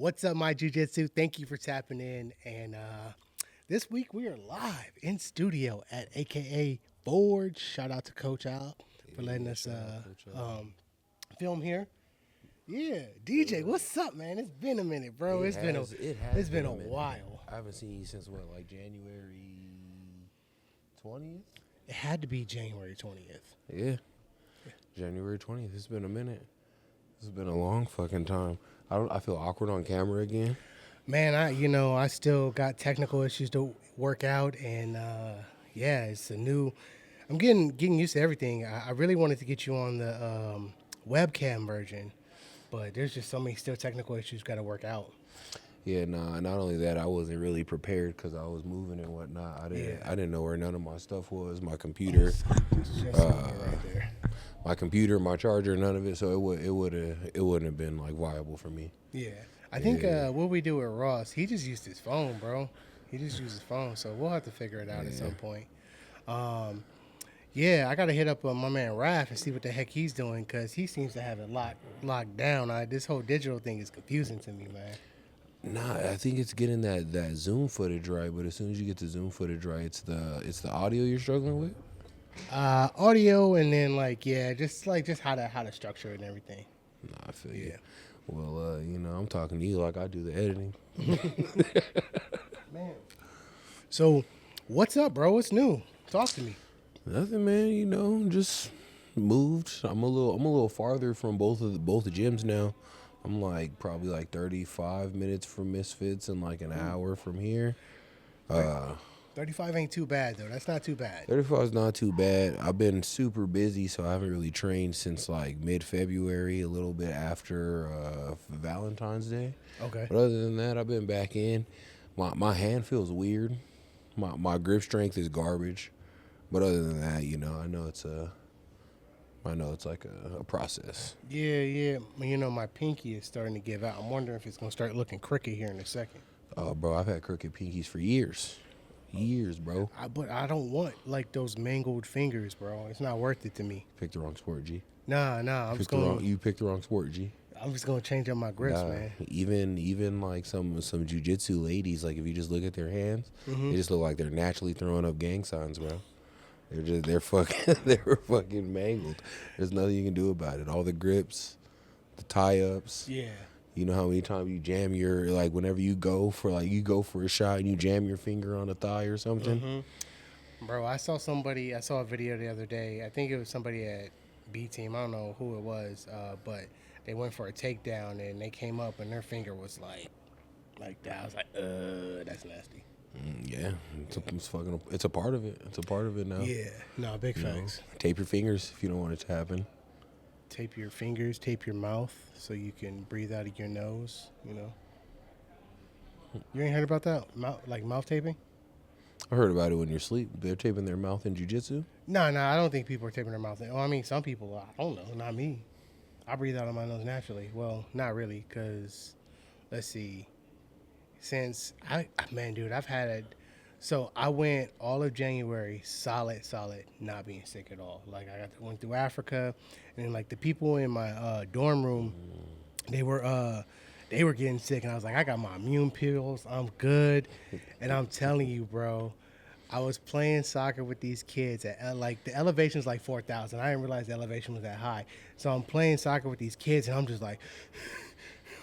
What's up, my Jiu-Jitsu? Thank you for tapping in. And this week we are live in studio at AKA Forge. Shout out to Coach Al for letting us film here. Yeah, DJ, what's up, man? It's been a minute, bro. It's been a while. I haven't seen you since what, like January 20th? It had to be January 20th. Yeah. January 20th. It's been a minute. It's been a long fucking time. I feel awkward on camera again. Man, I still got technical issues to work out, and it's a new. I'm getting used to everything. I really wanted to get you on the webcam version, but there's just so many still technical issues got to work out. Yeah, not only that, I wasn't really prepared because I was moving and whatnot. I didn't know where none of my stuff was. My computer, my computer, my charger, none of it. So it wouldn't have been like viable for me. Yeah, I think what we do with Ross, he just used his phone, bro. He just used his phone, so we'll have to figure it out at some point. I got to hit up my man Raph and see what the heck he's doing because he seems to have it locked down. This whole digital thing is confusing to me, man. Nah, I think it's getting that Zoom footage right, but as soon as you get the Zoom footage right, it's the audio you're struggling with. Audio and then just how to structure it and everything. Nah, I feel you. Well, I'm talking to you like I do the editing. Man. So, what's up, bro? What's new? Talk to me. Nothing, man. Just moved. I'm a little farther from both the gyms now. I'm probably 35 minutes from Misfits and an hour from here. 35 ain't too bad, though. That's not too bad. 35 is not too bad. I've been super busy, so I haven't really trained since mid-February, a little bit after Valentine's Day. Okay. But other than that, I've been back in. My hand feels weird. My grip strength is garbage. But other than that, I know it's like a process. Yeah. My pinky is starting to give out. I'm wondering if it's going to start looking crooked here in a second. Oh, bro, I've had crooked pinkies for years. Years, bro. But I don't want, those mangled fingers, bro. It's not worth it to me. Picked the wrong sport, G. Nah. You picked the wrong sport, G. I'm just going to change up my grips, man. Even some jiu-jitsu ladies, if you just look at their hands, they just look like they're naturally throwing up gang signs, bro. They're fucking mangled. There's nothing you can do about it. All the grips, the tie-ups. Yeah. You know how many times you jam your, whenever you go for a shot and you jam your finger on a thigh or something? Mm-hmm. Bro, I saw a video the other day. I think it was somebody at B-Team. I don't know who it was, but they went for a takedown and they came up and their finger was like that. I was like, that's nasty. Yeah, it's a part of it. It's a part of it now. Yeah, no, big facts. Tape your fingers if you don't want it to happen. Tape your fingers, tape your mouth so you can breathe out of your nose, You ain't heard about that? Mouth taping? I heard about it when you're asleep. They're taping their mouth in jiu-jitsu? No, I don't think people are taping their mouth. I mean, some people, I don't know, not me. I breathe out of my nose naturally. Well, not really, because, let's see. Since I've had it. So I went all of January solid, not being sick at all. I went through Africa, and then the people in my dorm room, they were getting sick, and I was like, I got my immune pills, I'm good. And I'm telling you, bro, I was playing soccer with these kids at the elevation's 4,000. I didn't realize the elevation was that high. So I'm playing soccer with these kids, and I'm just like.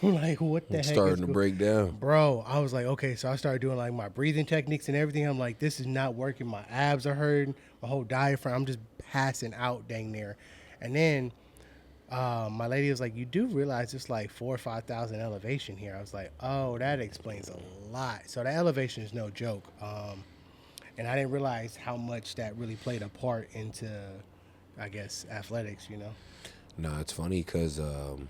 What the heck? Starting to break down. Bro, I was like, okay, so I started doing my breathing techniques and everything. I'm like, this is not working. My abs are hurting. My whole diaphragm, I'm just passing out dang near. And then my lady was like, you do realize it's 4,000 or 5,000 elevation here. I was like, oh, that explains a lot. So that elevation is no joke. And I didn't realize how much that really played a part into, I guess, athletics, No, it's funny because,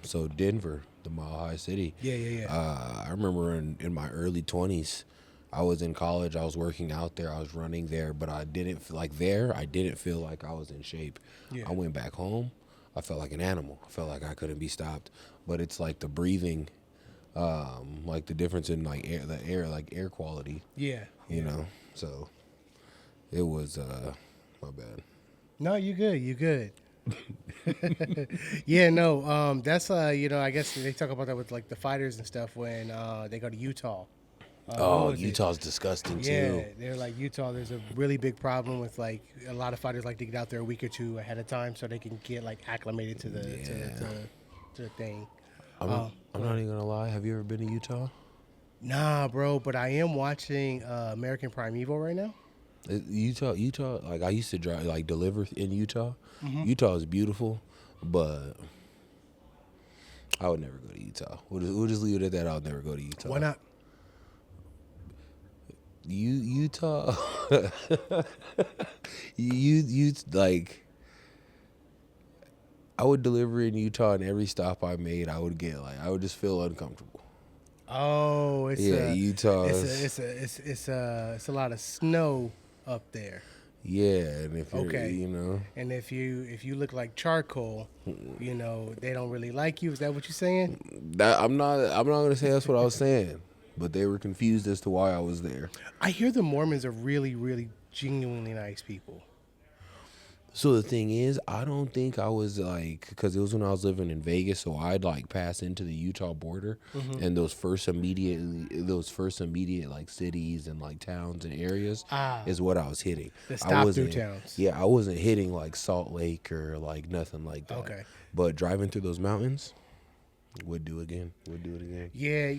so Denver, the Mile High City. Yeah. I remember in my early 20s, I was in college. I was working out there. I was running there, but I didn't feel I didn't feel like I was in shape. Yeah. I went back home. I felt like an animal. I felt like I couldn't be stopped. But it's the breathing, the difference in air quality. Yeah. You know, so it was my bad. No, you good. Yeah, no, that's I guess they talk about that with like the fighters and stuff when they go to Utah. What Oh, was it? Utah's disgusting Yeah, too. they're like Utah. There's a really big problem with like a lot of fighters like to get out there a week or two ahead of time so they can get like acclimated to the thing. I'm not even gonna lie. Have you ever been to Utah? Nah, bro, but I am watching American Primeval right now. Utah. Like I used to drive, like deliver in Utah. Mm-hmm. Utah is beautiful, but I would never go to Utah. We'll just leave it at that. I'll never go to Utah. Why not? Utah. you like. I would deliver in Utah, and every stop I made, I would just feel uncomfortable. Oh, Utah. It's a lot of snow up there. Yeah, and if you're, Okay. And if you look like charcoal, they don't really like you. Is that what you're saying? I'm not gonna say that's what I was saying, but they were confused as to why I was there. I hear the Mormons are really, really genuinely nice people. So the thing is, I don't think I was like, because it was when I was living in Vegas, so I'd like pass into the Utah border, and those first immediate like cities and like towns and areas is what I was hitting. The stop through towns. Yeah, I wasn't hitting like Salt Lake or like nothing like that. Okay. But driving through those mountains, would do it again. Yeah, I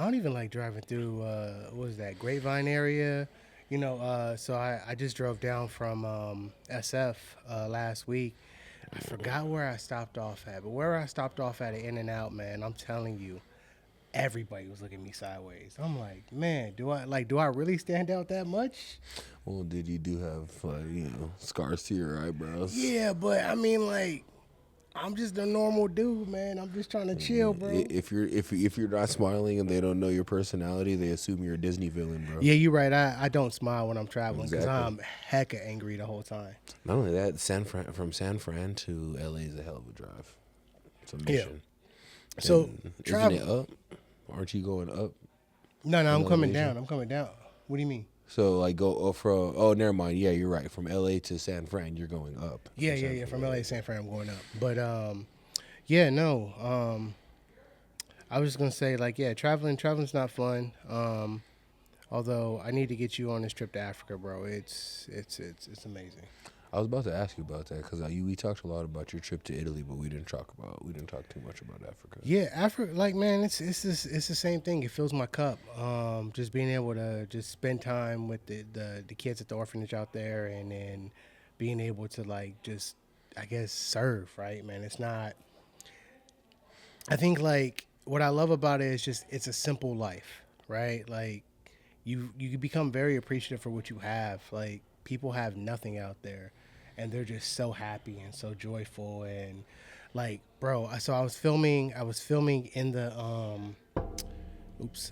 don't even like driving through. What was that, Grapevine area? So I just drove down from SF last week. I forgot where I stopped off at, but where I stopped off at In-N-Out, man, I'm telling you, everybody was looking at me sideways. I'm like, man, do I really stand out that much? Well, did you do have scars to your eyebrows? Yeah, but I mean, like, I'm just a normal dude, man. I'm just trying to chill, bro. If you're not smiling and they don't know your personality, they assume you're a Disney villain, bro. Yeah, you're right. I don't smile when I'm traveling because Exactly. I'm hecka angry the whole time. Not only that, from San Fran to LA is a hell of a drive. It's a mission. So Isn't it up? Aren't you going up? No, I'm coming elevation? down. I'm coming down. What do you mean? So like never mind. Yeah, you're right. From LA to San Fran, you're going up. Yeah. From LA to San Fran, I'm going up. But I was just gonna say like, yeah, traveling's not fun. Although I need to get you on this trip to Africa, bro. It's amazing. I was about to ask you about that because we talked a lot about your trip to Italy, but we didn't talk too much about Africa. Yeah, Africa, like, man, it's the same thing. It fills my cup. Just being able to just spend time with the kids at the orphanage out there, and then being able to like just, I guess, serve. Right, man. It's not. I think like what I love about it is just it's a simple life, right? Like you become very appreciative for what you have. Like people have nothing out there, and they're just so happy and so joyful and like, bro. So I was filming in the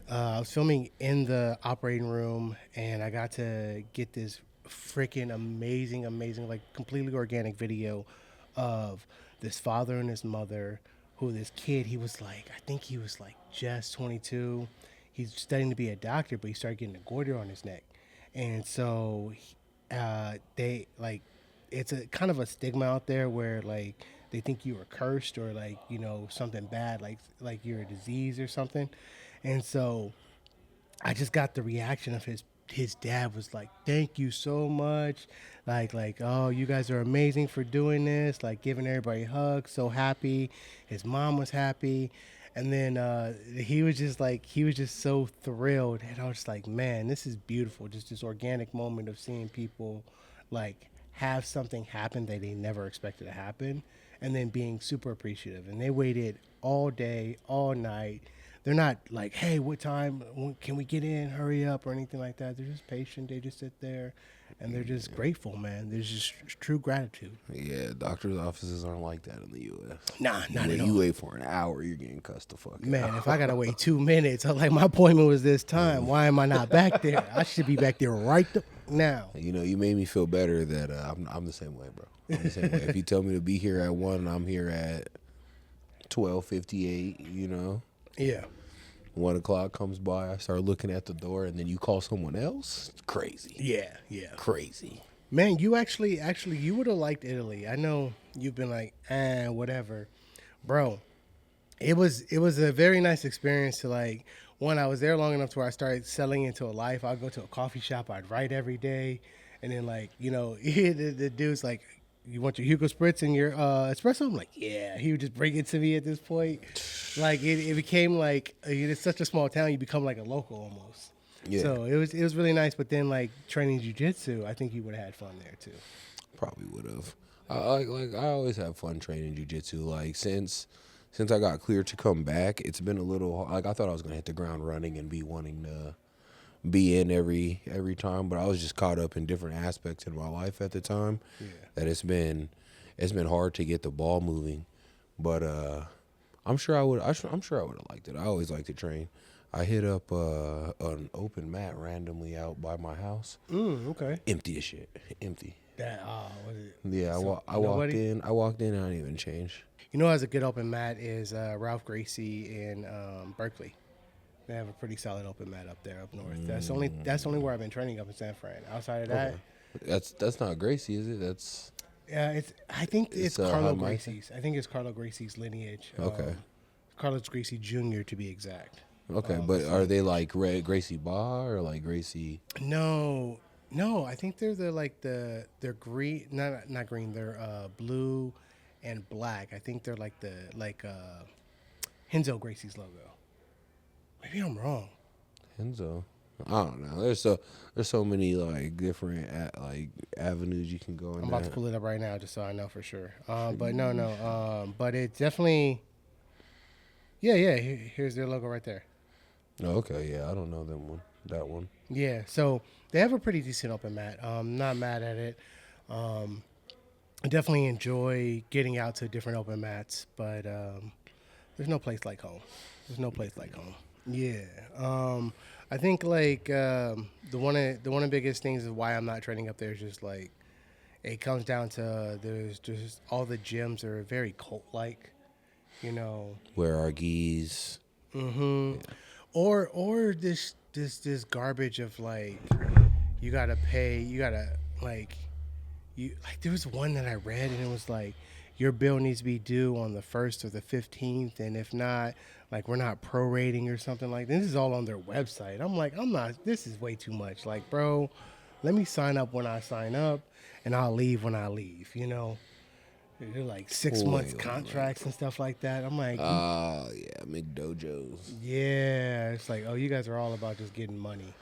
I was filming in the operating room, and I got to get this freaking amazing, like completely organic video of this father and his mother. Who this kid? He was like, I think he was like just 22. He's studying to be a doctor, but he started getting a goiter on his neck, and so they like, it's a kind of a stigma out there where like they think you were cursed or like something bad, like you're a disease or something. And so I just got the reaction of his dad was like, thank you so much, like oh, you guys are amazing for doing this, like giving everybody hugs, so happy. His mom was happy. And then he was just so thrilled, and I was just like, man, this is beautiful. Just this organic moment of seeing people like have something happen that they never expected to happen, and then being super appreciative. And they waited all day, all night. They're not like, hey, what time? When can we get in? Hurry up, or anything like that. They're just patient. They just sit there, and they're just grateful, man. There's just true gratitude. Yeah, doctors' offices aren't like that in the U.S. Nah, not at all. You wait for an hour, you're getting cussed the fuck out. Man, if I gotta wait 2 minutes, I'm like, my appointment was this time. Why am I not back there? I should be back there right now. You made me feel better that I'm the same way, bro. I'm the same way. If you tell me to be here at 1 and I'm here at 12:58, Yeah. 1 o'clock comes by, I start looking at the door, and then you call someone else. It's crazy. Yeah. Crazy. Man, you actually you would have liked Italy. I know you've been like, whatever, bro. It was a very nice experience to like. One, I was there long enough to where I started selling into a life. I'd go to a coffee shop. I'd write every day, and then like the dude's like, "You want your Hugo Spritz and your espresso?" I'm like, "Yeah." He would just bring it to me at this point. Like it became like it's such a small town. You become like a local almost. Yeah. So it was really nice. But then like training jujitsu, I think you would have had fun there too. Probably would have. I always have fun training jujitsu. Like since I got cleared to come back, it's been a little like I thought I was gonna hit the ground running and be wanting to be in every time, but I was just caught up in different aspects in my life at the time. Yeah. That it's been hard to get the ball moving. But I'm sure I would have liked it. I always like to train. I hit up an open mat randomly out by my house. Okay. Empty as shit. Empty. That was it? Yeah, So, I walked in. I didn't even change. You know, as a good open mat is Ralph Gracie in Berkeley. They have a pretty solid open mat up there up north. That's only where I've been training up in San Fran. Outside of that, That's not Gracie, is it? That's I think it's It's, Carlo High Meister? Gracie's. I think it's Carlo Gracie's lineage. Okay. Carlos Gracie Jr. to be exact. okay. But are they like Gracie Bar or like Gracie? No, I think they're green, not green. They're blue and black. I think they're like Henzo Gracie's logo. Maybe I'm wrong. Enzo. I don't know. There's so many like different avenues you can go in. I'm about to pull it up right now just so I know for sure. But no. But it definitely. Yeah. Here's their logo right there. Oh, okay, yeah, I don't know that one. Yeah, so they have a pretty decent open mat. Not mad at it. I definitely enjoy getting out to different open mats, but there's no place like home. There's no place like home. Yeah. I think like the one of the biggest things is why I'm not training up there is just like it comes down to there's just all the gyms are very cult like, Where are geese? Mm-hmm. Yeah. Or this garbage of like you gotta there was one that I read and it was like your bill needs to be due on the 1st or the 15th, and if not, like we're not prorating or something like that. This is all on their website. I'm like, this is way too much. Like, bro, let me sign up when I sign up and I'll leave when I leave, They're like 6 months contracts and stuff like that. I'm like, yeah, McDojos. yeah. It's like, oh, you guys are all about just getting money.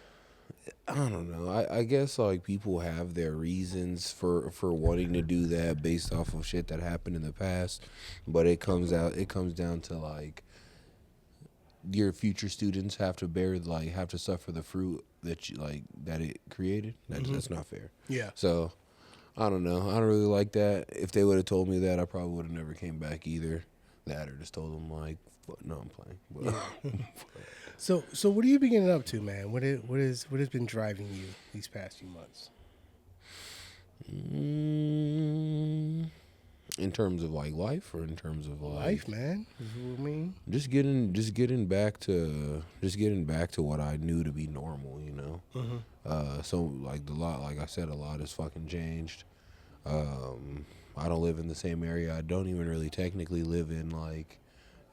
I don't know. I guess like people have their reasons for wanting to do that based off of shit that happened in the past, but it comes down to like your future students have to suffer the fruit that it created. That's not fair. Yeah. So I don't know. I don't really like that. If they would have told me that, I probably would have never came back either. That or just told them like, no, I'm playing. But, So what are you been getting up to, man? What has been driving you these past few months? In terms of like life, or in terms of like life, man. Is what I mean. Just getting back to what I knew to be normal, So like like I said, a lot has fucking changed. I don't live in the same area. I don't even really technically live in like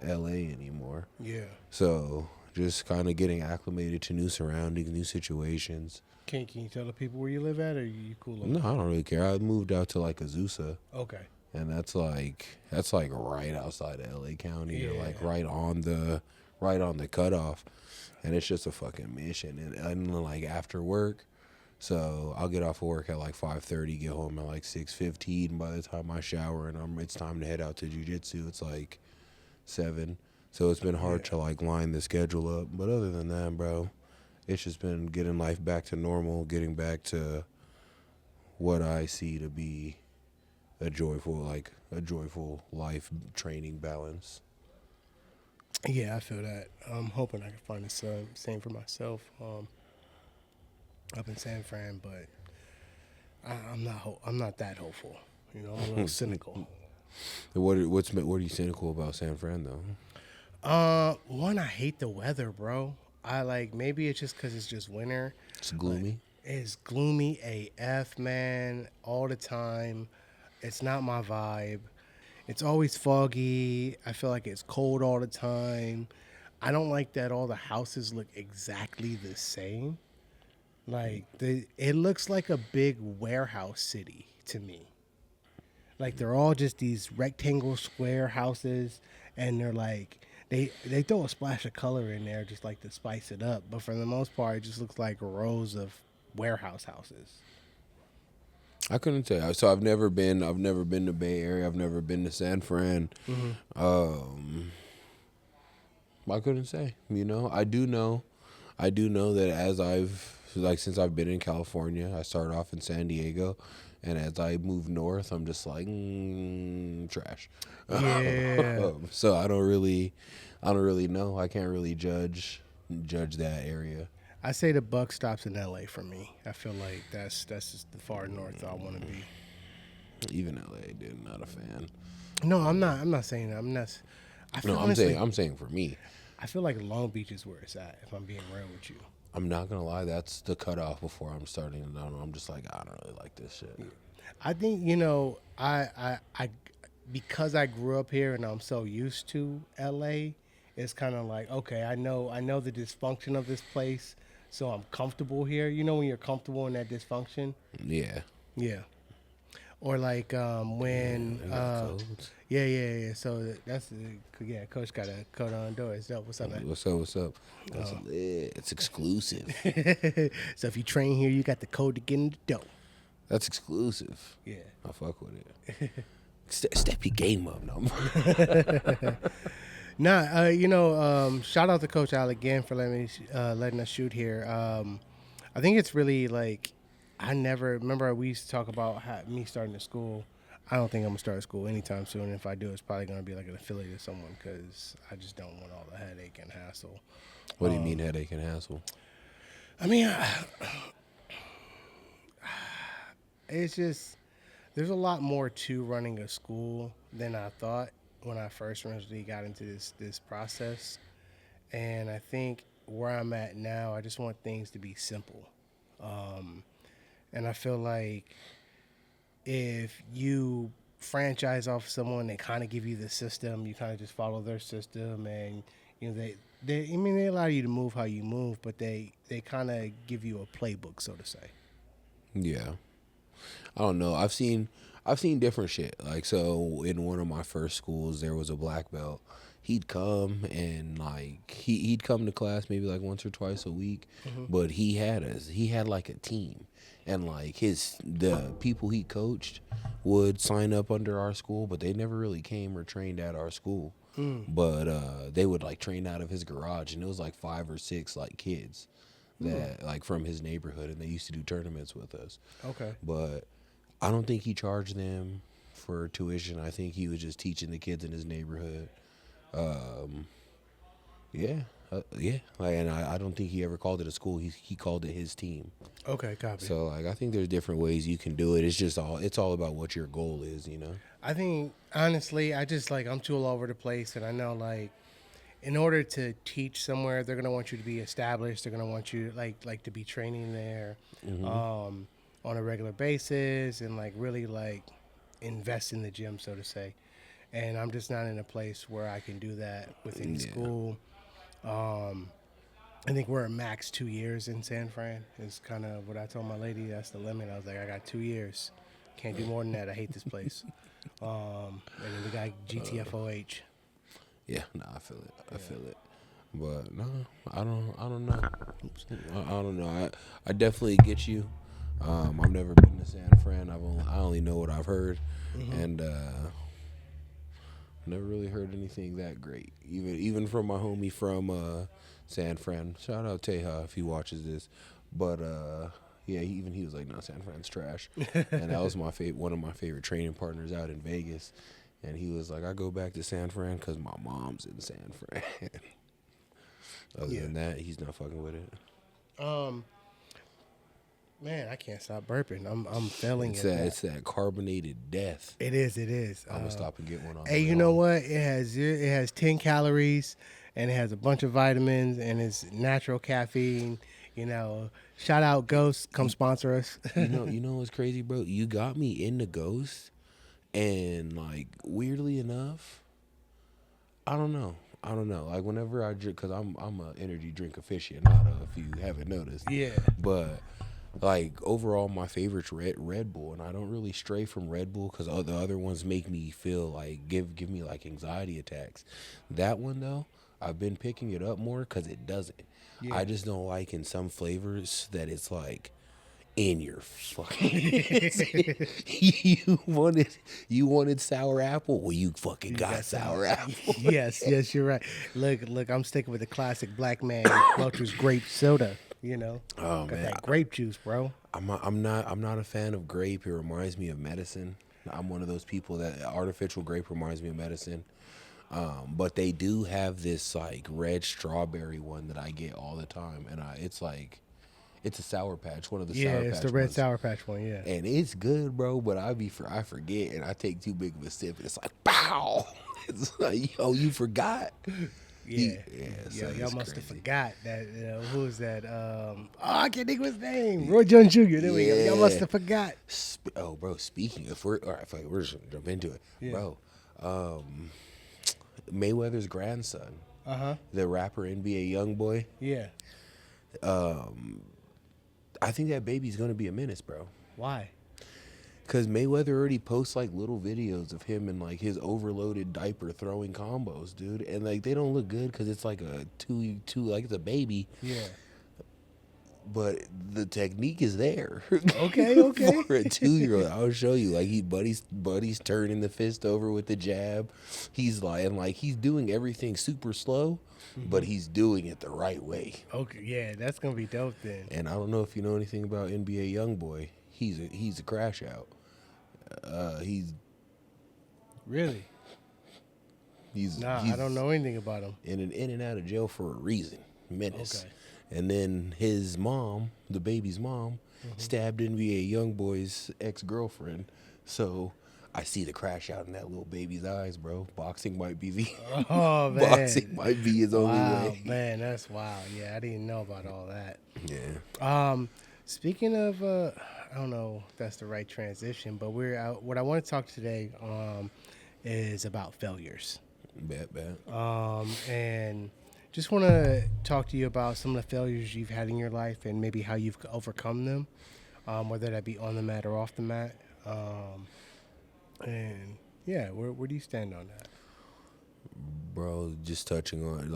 LA anymore. Yeah. So just kind of getting acclimated to new surroundings, new situations. Can you tell the people where you live at, or are you cool? No, I don't really care. I moved out to like Azusa. Okay. And that's like right outside of LA County, or like right on the cutoff, and it's just a fucking mission. And like after work, so I'll get off of work at like 5:30, get home at like 6:15. By the time I shower and it's time to head out to jiu-jitsu, it's like 7. So it's been hard to like line the schedule up. But other than that, bro, it's just been getting life back to normal, getting back to what I see to be a joyful life training balance. Yeah, I feel that. I'm hoping I can find the same for myself up in San Fran, but I'm not that hopeful. I'm a little cynical. What are you cynical about San Fran though? One, I hate the weather, bro. Maybe it's just because it's just winter. It's gloomy. It's gloomy AF, man, all the time. It's not my vibe. It's always foggy. I feel like it's cold all the time. I don't like that all the houses look exactly the same. Like it looks like a big warehouse city to me. Like they're all just these rectangle square houses, and they're like they throw a splash of color in there just like to spice it up. But for the most part, it just looks like rows of warehouse houses. I couldn't tell you. So I've never been to Bay Area. I've never been to San Fran. I couldn't say. You know, I do know that since I've been in California, I started off in San Diego, and as I move north, I'm just like trash. Yeah. So I don't really know. I can't really judge that area. I say the buck stops in LA for me. I feel like that's just the far north I want to be. Even LA, dude, not a fan. No, I'm not. I'm not saying that. I'm not. I'm saying for me. I feel like Long Beach is where it's at. If I'm being real with you, I'm not gonna lie. That's the cutoff before I'm starting. I'm just like I don't really like this shit. I think I because I grew up here and I'm so used to LA. It's kind of like okay, I know the dysfunction of this place, so I'm comfortable here. You know when you're comfortable in that dysfunction. Yeah. Yeah. Or like when yeah. So that's Coach got a coat on doors. What's up, man? What's up? That's it's exclusive. So if you train here, you got the code to get in the door. That's exclusive. Yeah. I fuck with it. Step your game up, no. Shout out to Coach Al again for letting us shoot here. I think it's really like I never remember we used to talk about me starting a school. I don't think I'm gonna start a school anytime soon. If I do, it's probably gonna be like an affiliate of someone because I just don't want all the headache and hassle. What do you mean headache and hassle? I mean, it's just there's a lot more to running a school than I thought when I first originally got into this process. And I think where I'm at now, I just want things to be simple. And I feel like if you franchise off someone, they kind of give you the system. You kind of just follow their system, and they allow you to move how you move, but they kind of give you a playbook, so to say. Yeah, I don't know. I've seen different shit. Like so, in one of my first schools, there was a black belt. He'd come and like he'd come to class maybe like once or twice a week, but he had like a team. And like the people he coached would sign up under our school, but they never really came or trained at our school. But they would like train out of his garage, and it was like 5 or 6 like kids that like from his neighborhood, and they used to do tournaments with us. Okay. But I don't think he charged them for tuition. I think he was just teaching the kids in his neighborhood. And I don't think he ever called it a school. He called it his team. Okay, copy. So like I think there's different ways you can do it. It's all about what your goal is, you know. I think honestly, I'm too all over the place, and I know like in order to teach somewhere, they're gonna want you to be established. They're gonna want you like to be training there on a regular basis and like really like invest in the gym, so to say. And I'm just not in a place where I can do that within school. I think we're at max 2 years in San Fran. Is kind of what I told my lady. That's the limit. I was like, I got 2 years. Can't do more than that. I hate this place. And then we got GTFOH. Yeah, no, I feel it. I feel it. But no, I don't know. I don't know. I definitely get you. I've never been to San Fran. I only know what I've heard, and never really heard anything that great. Even from my homie from San Fran. Shout out Teja if he watches this. But yeah, he was like, no, San Fran's trash. And that was one of my favorite training partners out in Vegas. And he was like, I go back to San Fran because my mom's in San Fran. Other than that, he's not fucking with it. Man, I can't stop burping. I'm failing it's at that. It's that carbonated death. It is. I'm gonna stop and get one on. Hey, you know what? It has 10 calories and it has a bunch of vitamins and it's natural caffeine. You know, shout out Ghost, come sponsor us. You know what's crazy, bro? You got me into Ghost, and like weirdly enough, I don't know. Like whenever I drink, cause I'm a energy drink aficionado. If you haven't noticed, Yeah. But like overall, my favorite's Red Bull, and I don't really stray from Red Bull because the other ones make me feel like give me like anxiety attacks. That one though, I've been picking it up more because it doesn't. Yeah. I just don't like in some flavors that it's like in your fucking you wanted sour apple. Well, you fucking got sour apple. Yes, you're right. Look, I'm sticking with the classic black man Welch's grape soda. You know, Oh got man, that grape juice, bro. I'm not a fan of grape. It reminds me of medicine. I'm one of those people that artificial grape reminds me of medicine. But they do have this like red strawberry one that I get all the time, and it's like it's a Sour Patch, one of the Sour Patch. Yeah, it's the red ones. Sour Patch one. Yeah, And it's good, bro. But I forget, and I take too big of a sip, and it's like pow. It's like, yo, you forgot. yeah. So Y'all it's must have crazy. forgot that. Who was that? I can't think of his name. Roy Jones Jr. There we go. Y'all must have forgot. Oh, bro. Speaking of, all right, fuck it, we're just gonna jump into it, Yeah. bro. Mayweather's grandson, the rapper NBA YoungBoy. Yeah. I think that baby's gonna be a menace, bro. Why? Cause Mayweather already posts like little videos of him in like his overloaded diaper throwing combos, dude, and like they don't look good because it's like a two like it's a baby. Yeah. But the technique is there. Okay. For a 2-year-old, I'll show you. Like buddy's turning the fist over with the jab. He's he's doing everything super slow, but he's doing it the right way. Okay. Yeah, that's gonna be dope then. And I don't know if you know anything about NBA YoungBoy. He's a crash out. He's Really? Nah, I don't know anything about him. in and out of jail for a reason. Menace. Okay. And then his mom, the baby's mom, stabbed NBA YoungBoy's ex-girlfriend. So I see the crash out in that little baby's eyes, bro. Boxing might be the Oh man. boxing might be his only Wow, way. man, that's wild. Yeah, I didn't know about all that. Yeah. Speaking of, I don't know if that's the right transition, but we're out. What I want to talk today is about failures. Bet. And just want to talk to you about some of the failures you've had in your life and maybe how you've overcome them, whether that be on the mat or off the mat. And yeah, where do you stand on that? Bro, just touching on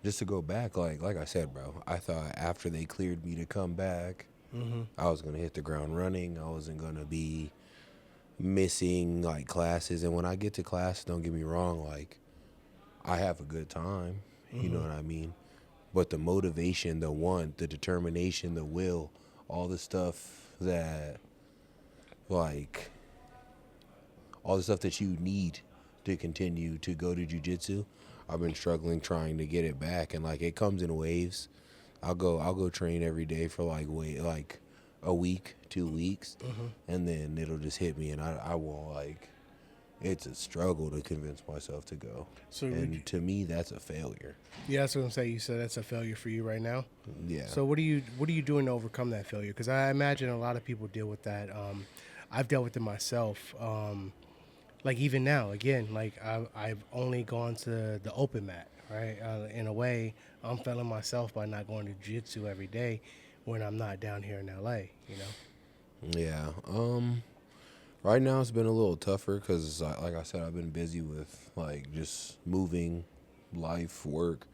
just to go back, like I said, bro, I thought after they cleared me to come back, I was gonna hit the ground running. I wasn't gonna be missing like classes. And when I get to class, don't get me wrong, like I have a good time. You know what I mean? But the motivation, the want, the determination, the will, all the stuff that all the stuff that you need to continue to go to jiu-jitsu, I've been struggling trying to get it back, and like it comes in waves. I'll go train every day for like a week, 2 weeks, and then it'll just hit me, and I won't like. It's a struggle to convince myself to go, and to me that's a failure. Yeah, that's what I'm saying. You said that's a failure for you right now. Yeah. So what are you doing to overcome that failure? Because I imagine a lot of people deal with that. I've dealt with it myself. Like even now, again, like I've only gone to the open mat, right? In a way, I'm failing myself by not going to jiu-jitsu every day when I'm not down here in LA, you know? Yeah. Right now it's been a little tougher because, like I said, I've been busy with like just moving, life, work,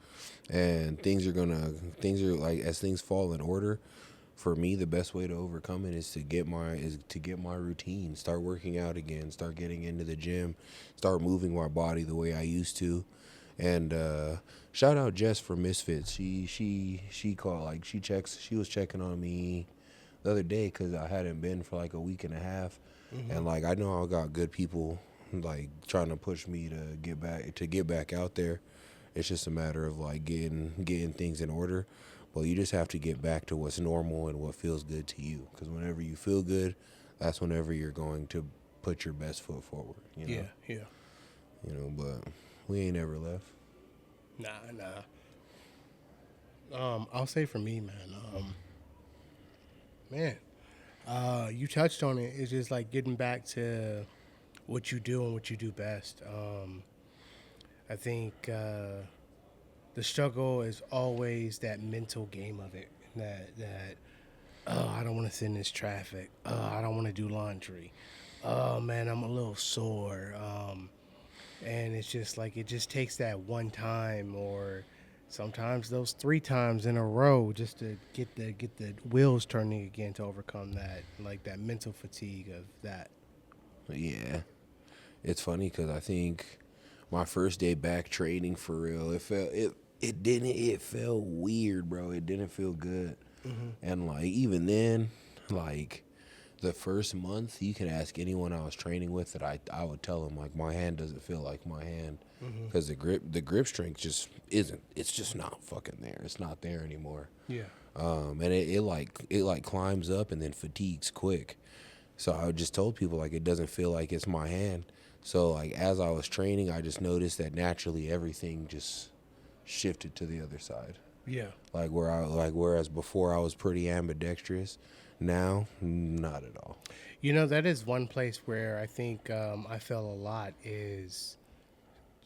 and things are like as things fall in order. For me, the best way to overcome it is to get my routine, start working out again, start getting into the gym, start moving my body the way I used to. And shout out Jess from Misfits. She called, like she was checking on me the other day because I hadn't been for like a week and a half. And like I know I got good people like trying to push me to get back out there. It's just a matter of like getting things in order. Well, you just have to get back to what's normal and what feels good to you. Because whenever you feel good, that's whenever you're going to put your best foot forward. You know? Yeah. You know, but we ain't ever left. Nah. I'll say for me, man, you touched on it. It's just like getting back to what you do and what you do best. I think the struggle is always that mental game of it. That I don't want to sit in this traffic. I don't want to do laundry. Oh man, I'm a little sore. And it's just like it just takes that one time or sometimes those 3 times in a row just to get the wheels turning again to overcome that mental fatigue of that. Yeah, it's funny because I think my first day back training for real, it felt weird, bro. It didn't feel good, and like even then, like the first month, you can ask anyone I was training with that I would tell them like my hand doesn't feel like my hand because the grip strength just isn't. It's just not fucking there. It's not there anymore. Yeah. And it like climbs up and then fatigues quick. So I just told people like it doesn't feel like it's my hand. So like as I was training, I just noticed that naturally everything just shifted to the other side. Yeah. Whereas before I was pretty ambidextrous. Now, not at all. You know, that is one place where I think I fell a lot is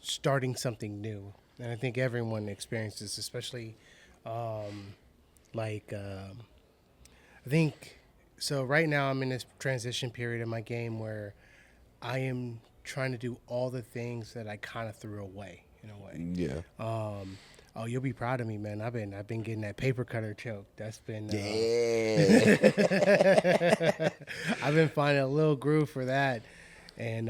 starting something new. And I think everyone experiences, especially I think, so right now I'm in this transition period in my game where I am trying to do all the things that I kind of threw away in a way. Yeah. Oh, you'll be proud of me, man. I've been getting that paper cutter choke. That's been Yeah. I've been finding a little groove for that. And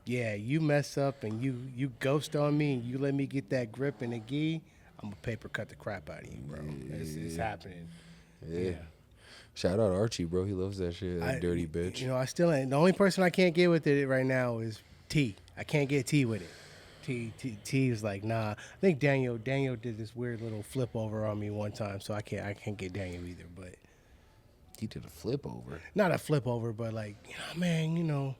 yeah, you mess up and you ghost on me and you let me get that grip and the gi, I'm gonna paper cut the crap out of you, bro. It's happening. Yeah. Shout out Archie, bro. He loves that shit. That dirty bitch. You know, I still ain't. The only person I can't get with it right now is T. I can't get T with it. T is like, nah. I think Daniel did this weird little flip over on me one time, so I can't get Daniel either. But he did a flip over. Not a flip over, but like, man,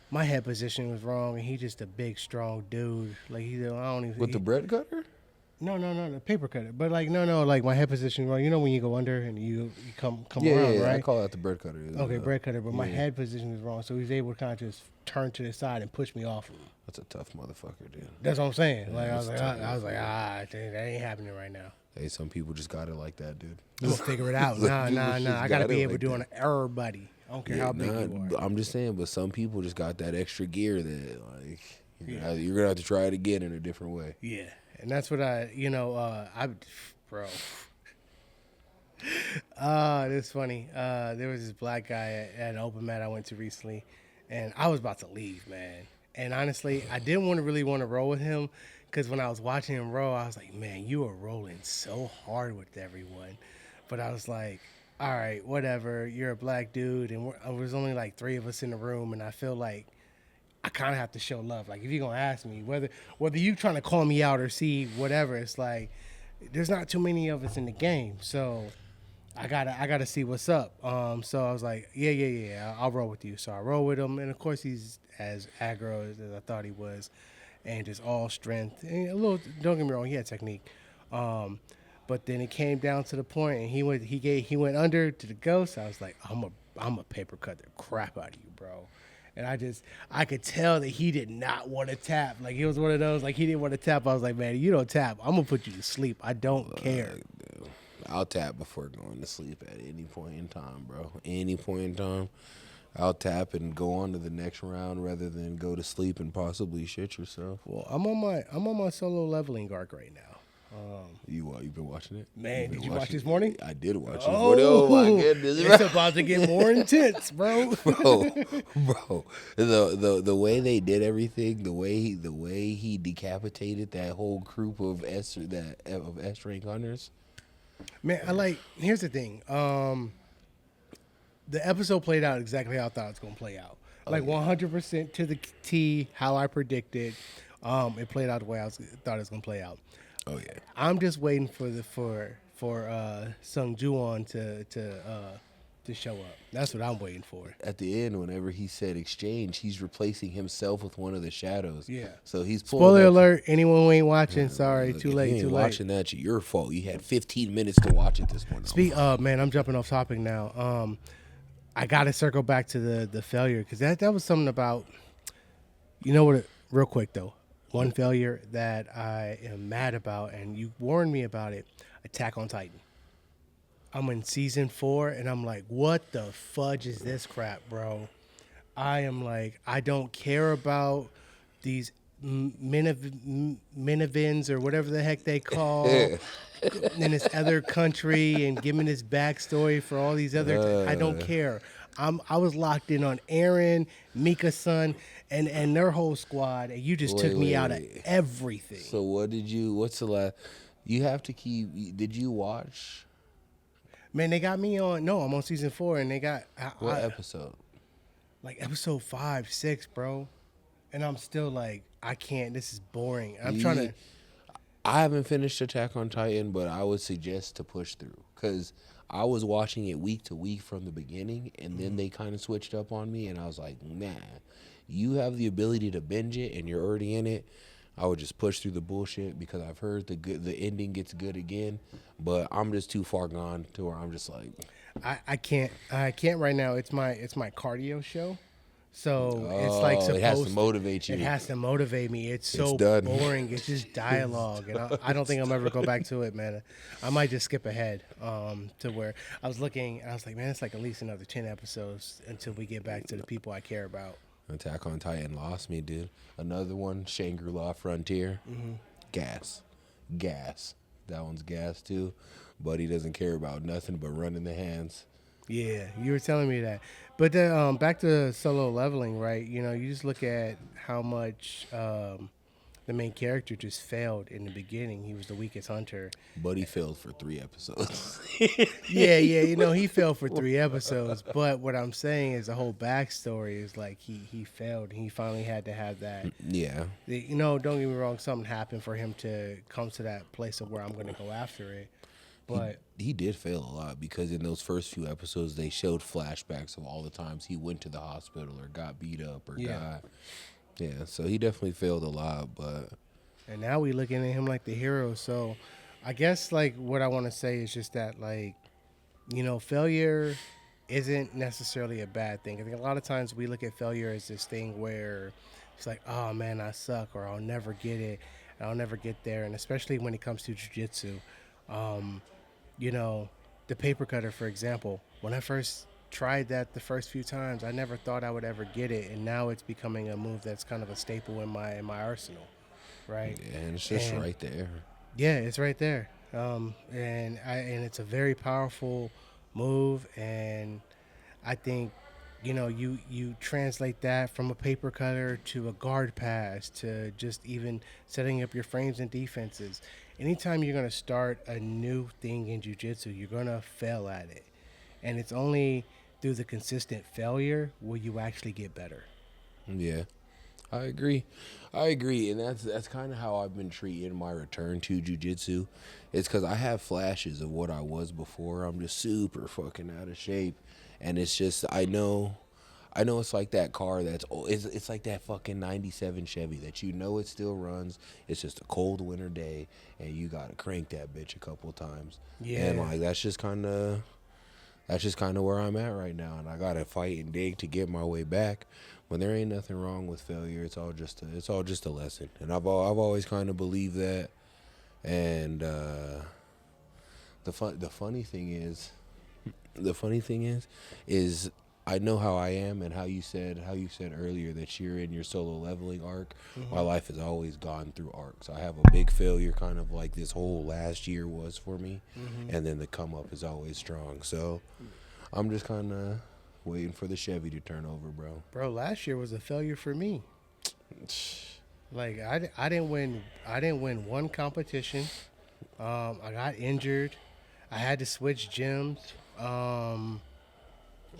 my head position was wrong, and he's just a big, strong dude. Like I don't even with the bread cutter. No, the paper cutter. But like, no, like my head position wrong. You know when you go under and you come around, right? I call that the bread cutter. Okay, bread cutter. But my head position was wrong, so he's able to kind of just turn to the side and push me off of him. That's a tough motherfucker, dude. That's what I'm saying. Like I was like, that ain't happening right now. Hey, some people just got it like that, dude. I'm gonna figure it out. Nah. I gotta be able to do it on everybody. I don't care how big you are. I'm just saying, but some people just got that extra gear that like you're gonna have to try it again in a different way. Yeah. And that's what bro. It's funny. There was this black guy at an open mat I went to recently, and I was about to leave, man. And honestly, I didn't really want to roll with him because when I was watching him roll, I was like, man, you are rolling so hard with everyone. But I was like, all right, whatever. You're a black dude, and there was only like 3 of us in the room, and I feel like I kind of have to show love. Like, if you're going to ask me, whether you trying to call me out or see whatever, it's like, there's not too many of us in the game. So I gotta see what's up. So I was like, yeah, I'll roll with you. So I roll with him. And, of course, he's as aggro as I thought he was and just all strength. And a little, don't get me wrong, he had technique. But then it came down to the point, and he went under to the ghost. I was like, I'm a paper cut the crap out of you, bro. And I could tell that he did not want to tap. Like, he was one of those, like, he didn't want to tap. I was like, man, you don't tap, I'm going to put you to sleep. I don't care. I'll tap before going to sleep at any point in time, bro. Any point in time, I'll tap and go on to the next round rather than go to sleep and possibly shit yourself. Well, I'm on my solo leveling arc right now. You've been watching it? Man, did you watch this morning? I did watch this morning. Oh my goodness, it's about to get more intense, bro. bro, the way they did everything, the way he decapitated that whole group of S rank hunters. Man, here's the thing. The episode played out exactly how I thought it was gonna play out. 100% to the T, how I predicted. It played out the way I thought it was gonna play out. Oh yeah. I'm just waiting for Sung Juwon to to show up. That's what I'm waiting for. At the end, whenever he said exchange, he's replacing himself with one of the shadows. Yeah. So he's pulling Spoiler up. alert, anyone who ain't watching, sorry, Look, too if late, you ain't too late. watching that, your fault. You had 15 minutes to watch it this morning. Man, I'm jumping off topic now. I got to circle back to the failure because that was something about, you know what, real quick though. One failure that I am mad about, and you warned me about it, Attack on Titan. I'm in season 4, and I'm like, what the fudge is this crap, bro? I am like, I don't care about these minivins or whatever the heck they call in this other country and giving this backstory for all these other. I don't care. I was locked in on Aaron, Mika-san, and their whole squad, and you just took me out of everything. So what's the last? You have to keep. Did you watch? Man, they got me on. No, I'm on season 4, and they got What episode? Like episode 5, 6, bro. And I'm still like, I can't. This is boring. I'm trying to. I haven't finished Attack on Titan, but I would suggest to push through because I was watching it week to week from the beginning, and then they kind of switched up on me, and I was like, nah, you have the ability to binge it, and you're already in it. I would just push through the bullshit because I've heard the ending gets good again, but I'm just too far gone to where I'm just like, I can't right now. It's my cardio show. So it's like supposed it has to motivate you. It has to motivate me. It's so done. boring. It's just dialogue, and I don't think I'll ever go back to it, man. I might just skip ahead to where I was looking. I was like, man, it's like at least another 10 episodes until we get back to the people I care about. Attack on Titan lost me, dude. Another one, Shangri-La Frontier. Gas. That one's gas too. Buddy doesn't care about nothing but running the hands. Yeah, you were telling me that. But then back to Solo Leveling, right? You know, you just look at how much the main character just failed in the beginning. He was the weakest hunter. Buddy failed for 3 episodes. Yeah, you know, he failed for 3 episodes. But what I'm saying is the whole backstory is like he failed. And he finally had to have that. Yeah. You know, don't get me wrong, something happened for him to come to that place of where I'm going to go after it. But he did fail a lot because in those first few episodes, they showed flashbacks of all the times he went to the hospital or got beat up or died. Yeah, so he definitely failed a lot, but... And now we looking at him like the hero. So I guess, like, what I want to say is just that, like, you know, failure isn't necessarily a bad thing. I think a lot of times we look at failure as this thing where it's like, oh, man, I suck, or I'll never get it, I'll never get there. And especially when it comes to jiu-jitsu, you know, the paper cutter, for example, when I first tried that the first few times, I never thought I would ever get it, and now it's becoming a move that's kind of a staple in my arsenal, right? Yeah, and it's just right there. Yeah, it's right there, and it's a very powerful move, and I think, you know, you translate that from a paper cutter to a guard pass to just even setting up your frames and defenses. Anytime you're going to start a new thing in jiu-jitsu, you're going to fail at it. And it's only through the consistent failure will you actually get better. Yeah, I agree. And that's kind of how I've been treating my return to jiu-jitsu. It's because I have flashes of what I was before. I'm just super fucking out of shape. And it's just, I know it's like that car it's like that fucking 97 Chevy that you know it still runs. It's just a cold winter day and you got to crank that bitch a couple times. Yeah. And like that's just kind of where I'm at right now, and I got to fight and dig to get my way back. When there ain't nothing wrong with failure, it's all just a lesson. And I've always kind of believed that. And the funny thing is I know how I am, and how you said earlier that you're in your solo leveling arc. Mm-hmm. My life has always gone through arcs. I have a big failure, kind of like this whole last year was for me, and then the come up is always strong. So I'm just kind of waiting for the Chevy to turn over, bro. Bro, last year was a failure for me. Like I didn't win one competition. I got injured. I had to switch gyms.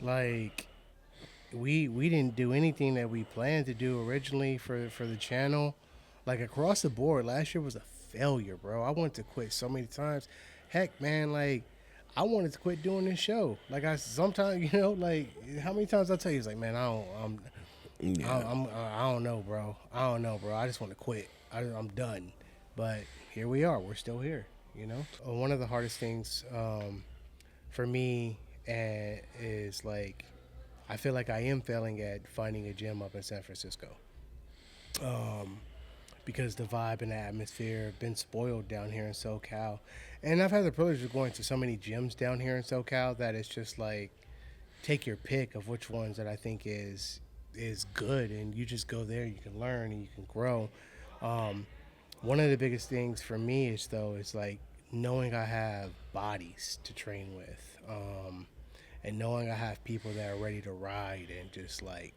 Like we didn't do anything that we planned to do originally for the channel. Like across the board, last year was a failure, bro. I wanted to quit so many times. Heck, man, like I wanted to quit doing this show. Like sometimes, you know, like how many times I tell you, it's like, man, I don't know, bro. I don't know, bro. I just want to quit. I'm done. But here we are. We're still here, you know? One of the hardest things for me is like, I feel like I am failing at finding a gym up in San Francisco. Because the vibe and the atmosphere have been spoiled down here in SoCal. And I've had the privilege of going to so many gyms down here in SoCal that it's just like, take your pick of which ones that I think is good, and you just go there, you can learn and you can grow. One of the biggest things for me is like knowing I have bodies to train with, and knowing I have people that are ready to ride and just like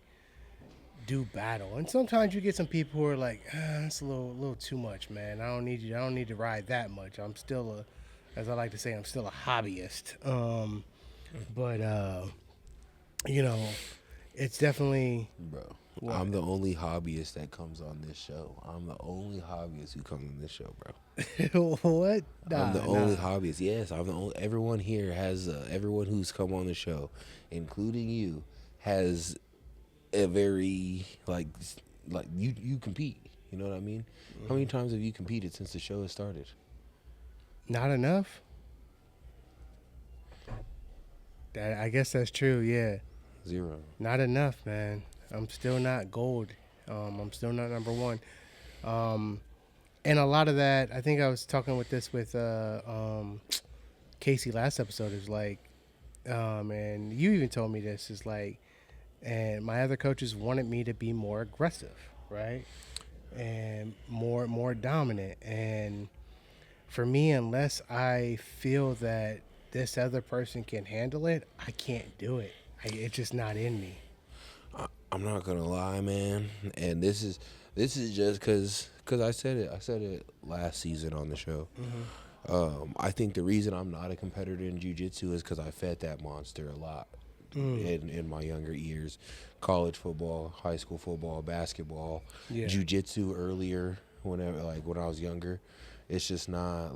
do battle. And sometimes you get some people who are like, that's a little too much, man. I don't need to ride that much. I'm still as I like to say, I'm still a hobbyist. But you know, it's definitely, bro. What? I'm the only hobbyist that comes on this show. I'm the only hobbyist who comes on this show, bro. What? I'm the only hobbyist. Yes, I'm the only. Everyone here has. Everyone who's come on the show, including you, has a very like you compete. You know what I mean? Mm-hmm. How many times have you competed since the show has started? Not enough. I guess that's true. Yeah. 0. Not enough, man. I'm still not gold. I'm still not number one. And a lot of that, I think I was talking with Casey last episode, is like, and you even told me this, is like, and my other coaches wanted me to be more aggressive, right? And more dominant. And for me, unless I feel that this other person can handle it, I can't do it. It's just not in me. I'm not gonna lie, man. And this is just because I said it last season on the show. Mm-hmm. I think the reason I'm not a competitor in jiu-jitsu is because I fed that monster a lot in my younger years. College football, high school football, basketball, jiu-jitsu earlier, when I was younger. It's just not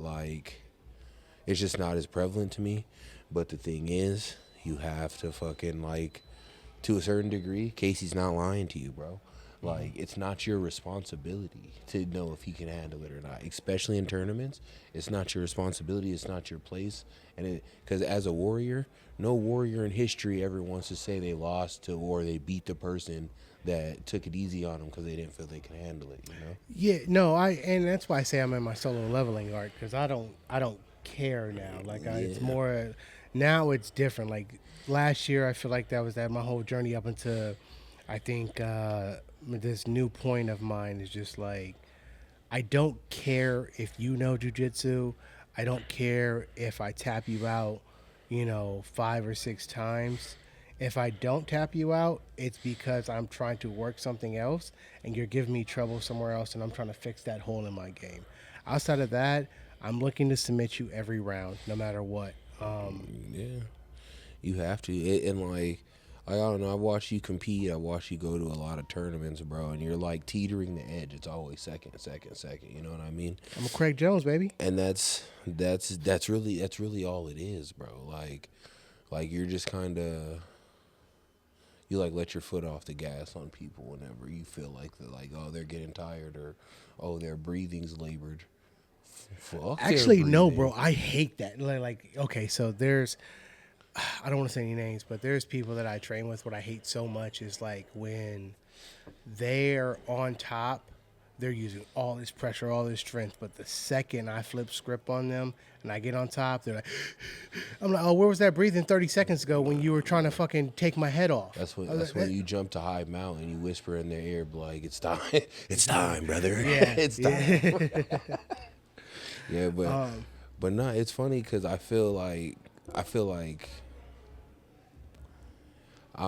as prevalent to me. But the thing is, you have to fucking to a certain degree, Casey's not lying to you, bro. Like, it's not your responsibility to know if he can handle it or not, especially in tournaments. It's not your responsibility. It's not your place. And because as a warrior, no warrior in history ever wants to say they lost to or they beat the person that took it easy on them because they didn't feel they could handle it, you know? Yeah, no, and that's why I say I'm in my solo leveling art, because I don't care now. Like, it's more, now it's different. Like, last year, I feel like that was my whole journey up into, I think, this new point of mine is just like, I don't care if you know jiu-jitsu. I don't care if I tap you out, 5 or 6 times. If I don't tap you out, it's because I'm trying to work something else and you're giving me trouble somewhere else, and I'm trying to fix that hole in my game. Outside of that, I'm looking to submit you every round, no matter what. Yeah, you have to. And I don't know, I watched you compete. I watched you go to a lot of tournaments, bro, and you're like teetering the edge. It's always second. You know what I mean? I'm a Craig Jones, baby. And that's really all it is, bro. Like you're just kind of, you let your foot off the gas on people whenever you feel they're getting tired, or their breathing's labored. Actually, no, bro. I hate that. Okay, so there's, I don't want to say any names, but there's people that I train with. What I hate so much is when they're on top, they're using all this pressure, all this strength. But the second I flip script on them and I get on top, they're like, I'm like, oh, where was that breathing 30 seconds ago when you were trying to fucking take my head off? That's when you jump to high mount and you whisper in their ear, like, it's time. It's time, brother. Yeah. It's time. Yeah, but no, it's funny because I feel like I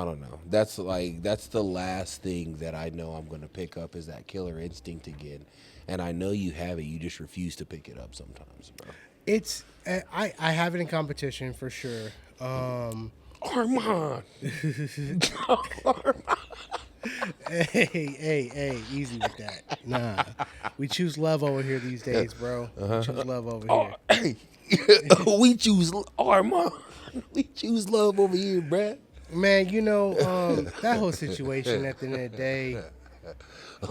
don't know. That's the last thing that I know I'm gonna pick up is that killer instinct again, and I know you have it. You just refuse to pick it up sometimes, bro. It's I have it in competition for sure. Armand. Hey, easy with that. Nah, we choose love over here these days, bro. We choose love over here. Hey, We choose Armand. We choose love over here, bruh. Man, that whole situation at the end of the day.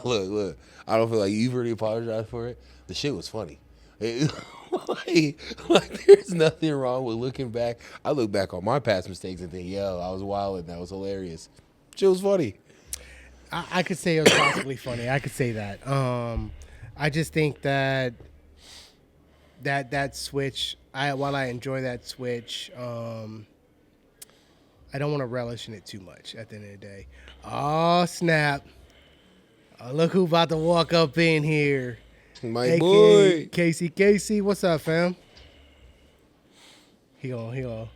Look. I don't feel like you've already apologized for it. The shit was funny. Like, there's nothing wrong with looking back. I look back on my past mistakes and think, yo, I was wild and that was hilarious. Shit was funny. I could say it was possibly funny. I could say that. I just think that switch. While I enjoy that switch, I don't want to relish in it too much. At the end of the day, oh snap! Look who about to walk up in here. My boy. Casey, what's up, fam? He on.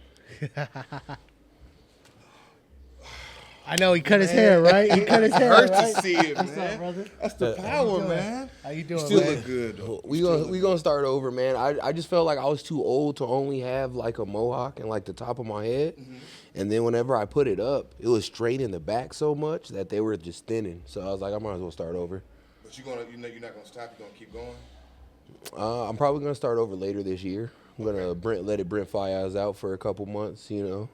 I know he cut his hair, right? He cut his hair, Hurts right? to see it, What's man. up, brother? That's the power, man. How you doing, Still man? look good, though. We gonna start over, man. I just felt like I was too old to only have like a mohawk and like the top of my head, and then whenever I put it up, it was straight in the back so much that they were just thinning. So I was like, I might as well start over. But you're not gonna stop. You're gonna keep going. I'm probably gonna start over later this year. I'm gonna let it Brent Fayaz out for a couple months, and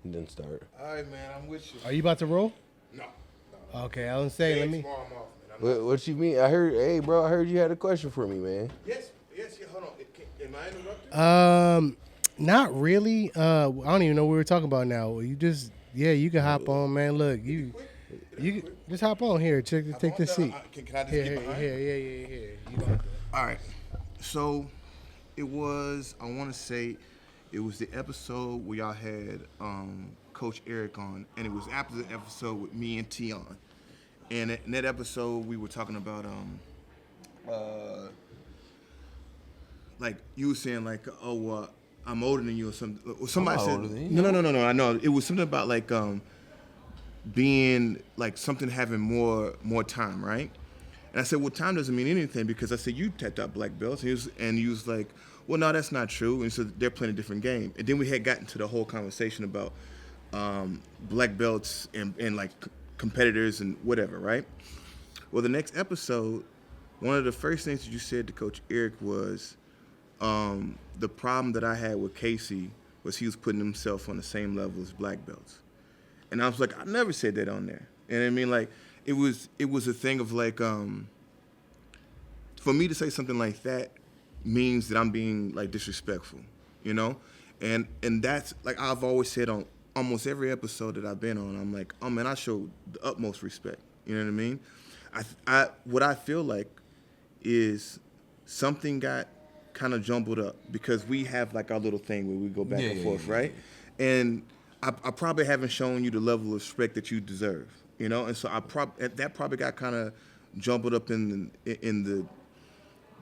then start. All right, man. I'm with you. Are you about to roll? No. Okay, I was saying, let me. Tomorrow I'm off, man. What you mean? Hey, bro, I heard you had a question for me, man. Yes. Hold on. Am I interrupted? Not really. I don't even know what we're talking about now. You can hop on, man. Look, you just hop on here. Take the seat. Can I just Here, get behind? here. You got that. All right. So it was, I want to say, it was the episode where y'all had Coach Eric on, and it was after the episode with me and T on. And in that episode, we were talking about, like you were saying, like, I'm older than you or something. Or somebody I'm said, older than you. no. I know it was something about like being like something having more time, right? And I said, well, time doesn't mean anything because I said, you tapped out black belts. And he was like, well, no, that's not true. And so they're playing a different game. And then we had gotten to the whole conversation about black belts and like competitors and whatever, right? Well, the next episode, one of the first things that you said to Coach Eric was the problem that I had with Casey was he was putting himself on the same level as black belts. And I was like, I never said that on there. And I mean, like, it was a thing of like, for me to say something like that means that I'm being like disrespectful, And that's like I've always said on almost every episode that I've been on, I'm like, oh man, I showed the utmost respect. You know what I mean? What I feel like is something got kind of jumbled up because we have like our little thing where we go back and forth, right? And I probably haven't shown you the level of respect that you deserve, And so that probably got kind of jumbled up in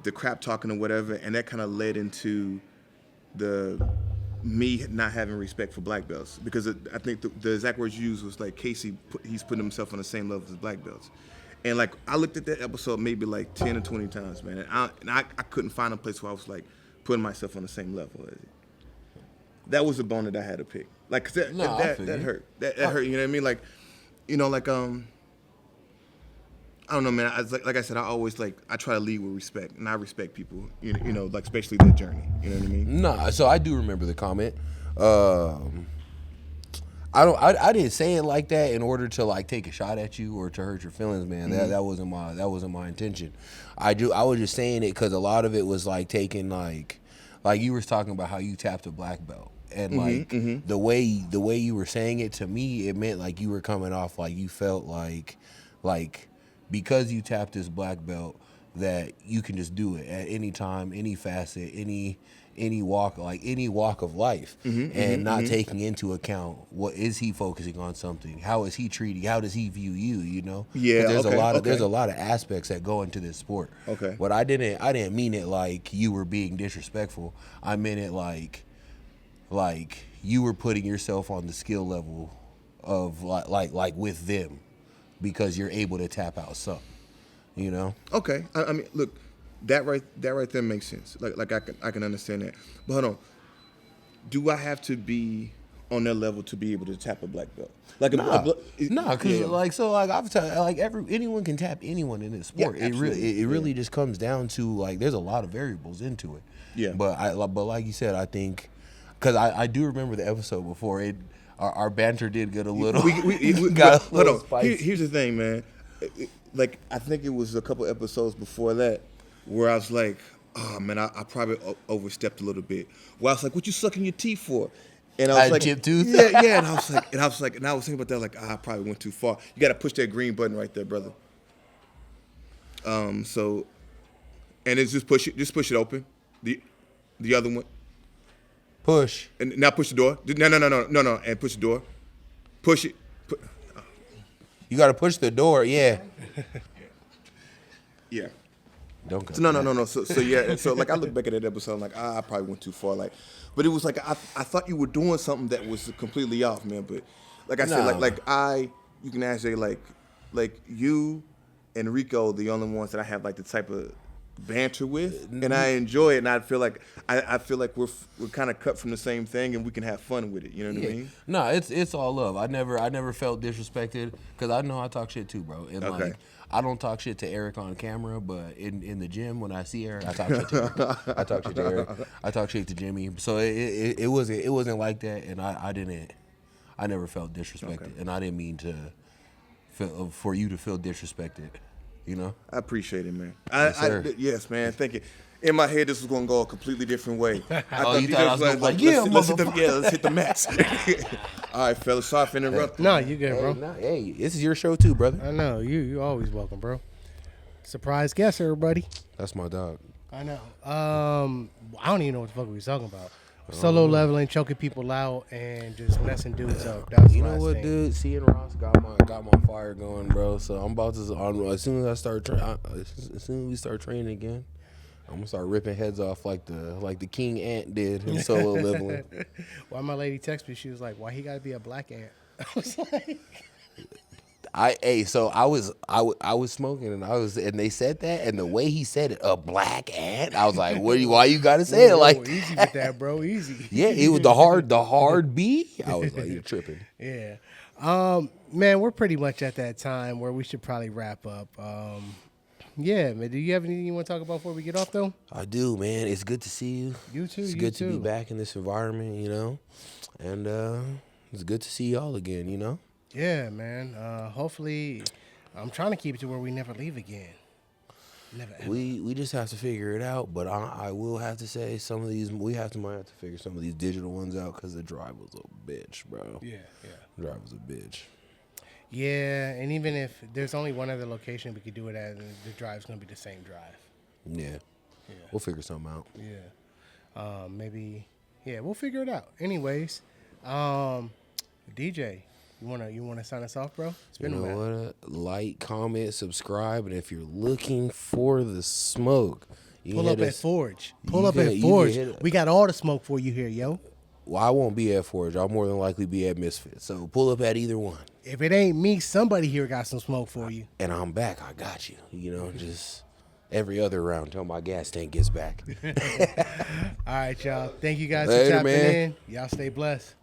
the crap talking or whatever, and that kind of led into me not having respect for black belts because I think the exact words you used was like Casey, he's putting himself on the same level as black belts. And like I looked at that episode maybe like 10 or 20 times, man, and I couldn't find a place where I was like putting myself on the same level as it. That was the bone that I had to pick. Like, 'cause that hurt. That hurt. You know what I mean? Like, I don't know, man. Like I said, I always I try to lead with respect, and I respect people. Like especially their journey. You know what I mean? Nah. So I do remember the comment. I didn't say it like that in order to like take a shot at you or to hurt your feelings, man. Mm-hmm. That wasn't my intention. I was just saying it because a lot of it was like taking like you were talking about how you tapped a black belt. And the way you were saying it to me, it meant like you were coming off like you felt like because you tapped this black belt that you can just do it at any time, any facet, any walk of life, and not taking into account what is he focusing on something, how is he treating, how does he view you, Yeah. There's a lot of aspects that go into this sport. Okay. But I didn't mean it like you were being disrespectful. I meant it like you were putting yourself on the skill level of like with them because you're able to tap out some, Okay. I mean, look, that right there makes sense. Like I can understand that. But hold on. Do I have to be on their level to be able to tap a black belt. Like anyone can tap anyone in this sport. Yeah, It really just comes down to like there's a lot of variables into it. Yeah. But like you said, I think because I do remember the episode before our banter did get a little hold on. Here's the thing, man. Like I think it was a couple episodes before that where I was like, oh man, I probably overstepped a little bit. Well, I was like, what you sucking your teeth for? And I was like, chipped tooth? Yeah, and I was thinking about that, like, I probably went too far. You got to push that green button right there, brother. So, and it's just push it open. The other one. Push. And now push the door. No, and push the door. Push it. You got to push the door, yeah. Yeah. Don't go. So, no. So yeah. So like I look back at that episode, I'm like I probably went too far. Like, but it was like I thought you were doing something that was completely off, man. But like I said, you can ask Jay, like you and Rico, the only ones that I have like the type of banter with, and I enjoy it, and I feel like we're kind of cut from the same thing, and we can have fun with it. You know what I mean? No, it's all love. I never felt disrespected because I know I talk shit too, bro. And Okay. like I don't talk shit to Eric on camera, but in the gym when I see Eric, I talk shit to Eric. I talk shit to Eric. I talk shit to Jimmy. So it wasn't like that, and I never felt disrespected, and I didn't mean to for you to feel disrespected. You know? I appreciate it, man. Yes, man. Thank you. In my head, this was gonna go a completely different way. You thought I was gonna be like, yeah, let's hit the mats. All right, fellas. Sorry for interrupting. No, you good, bro. Hey, this is your show too, brother. I know you always welcome, bro. Surprise guest, everybody. That's my dog. I know. I don't even know what the fuck we was talking about. Solo leveling, choking people out, and just messing dudes up. That was You the know last what, thing. dude? Seeing Ross got my fire going, bro. So I'm about to. As soon as we start training again, I'm gonna start ripping heads off like the King Ant did in solo leveling. Why my lady texted me? She was like, "Why he gotta be a black ant?" I was like, So I was smoking and they said that, and the way he said it, a black ant. I was like, why you gotta say it like that? Easy with that, bro. Easy. Yeah, it was the hard B. I was like, you're tripping. Yeah. Man, we're pretty much at that time where we should probably wrap up. Yeah, man. Do you have anything you want to talk about before we get off, though? I do, man. It's good to see you. You too. It's good to be back in this environment, you know, and it's good to see y'all again, you know. Yeah, man. Hopefully, I'm trying to keep it to where we never leave again. Never. Ever. We just have to figure it out, but I will have to say some of these might have to figure some of these digital ones out because the drive was a bitch, bro. Yeah. The drive was a bitch. Yeah, and even if there's only one other location we could do it at, the drive's gonna be the same drive. Yeah. We'll figure something out. Yeah. Maybe. Yeah, we'll figure it out. Anyways, DJ, you wanna sign us off, bro? It's been a while. What? Like, comment, subscribe, and if you're looking for the smoke, pull up at Forge. We got all the smoke for you here, yo. Well, I won't be at Forge. I'll more than likely be at Misfit. So pull up at either one. If it ain't me, somebody here got some smoke for you. And I'm back. I got you. You know, just every other round until my gas tank gets back. All right, y'all. Thank you guys Later, for tapping man. in. Y'all stay blessed.